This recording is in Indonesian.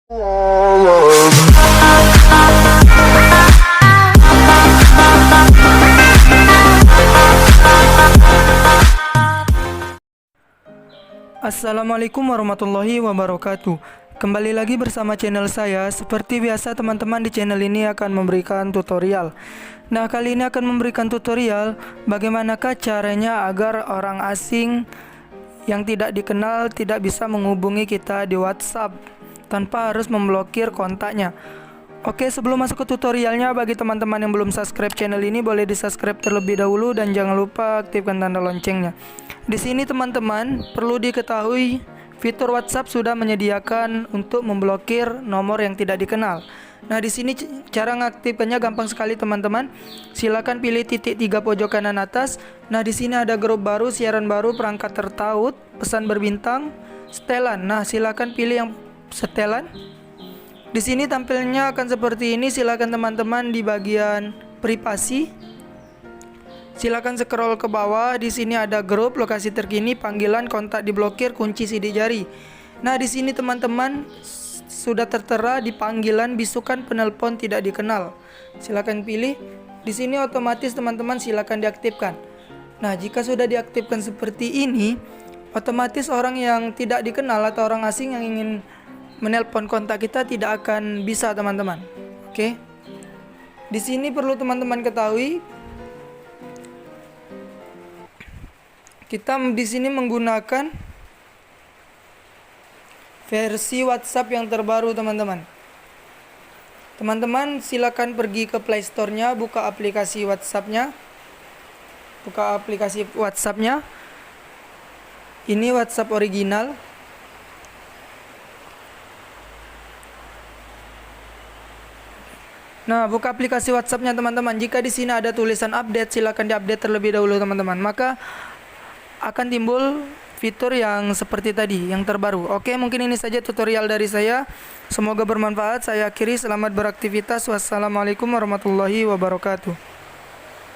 Assalamualaikum warahmatullahi wabarakatuh. Kembali lagi bersama channel saya. Seperti biasa teman-teman, di channel ini akan memberikan tutorial. Nah, kali ini akan memberikan tutorial bagaimanakah caranya agar orang asing yang tidak dikenal tidak bisa menghubungi kita di WhatsApp tanpa harus memblokir kontaknya. Oke, sebelum masuk ke tutorialnya, bagi teman-teman yang belum subscribe channel ini, boleh di-subscribe terlebih dahulu dan jangan lupa aktifkan tanda loncengnya. Di sini teman-teman, perlu diketahui fitur WhatsApp sudah menyediakan untuk memblokir nomor yang tidak dikenal. Nah, di sini cara ngaktifkannya gampang sekali teman-teman. Silakan pilih titik 3 pojok kanan atas. Nah, di sini ada grup baru, siaran baru, perangkat tertaut, pesan berbintang, setelan. Nah, silakan pilih yang setelan. Di sini tampilnya akan seperti ini. Silakan teman-teman di bagian privasi. Silakan scroll ke bawah. Di sini ada grup, lokasi terkini, panggilan, kontak diblokir, kunci sidik jari. Nah, di sini teman-teman sudah tertera di panggilan bisukan penelpon tidak dikenal. Silakan pilih. Di sini otomatis teman-teman silakan diaktifkan. Nah, jika sudah diaktifkan seperti ini, otomatis orang yang tidak dikenal atau orang asing yang ingin menelpon kontak kita tidak akan bisa teman-teman. Oke. Di sini perlu teman-teman ketahui, kita di sini menggunakan versi WhatsApp yang terbaru teman-teman. Teman-teman silakan pergi ke Play Store-nya, buka aplikasi WhatsApp-nya. Buka aplikasi WhatsApp-nya. Ini WhatsApp original. Nah, buka aplikasi WhatsApp-nya teman-teman. Jika di sini ada tulisan update, silakan diupdate terlebih dahulu teman-teman. Maka akan timbul fitur yang seperti tadi, yang terbaru. Oke, mungkin ini saja tutorial dari saya. Semoga bermanfaat. Saya akhiri, selamat beraktivitas. Wassalamualaikum warahmatullahi wabarakatuh.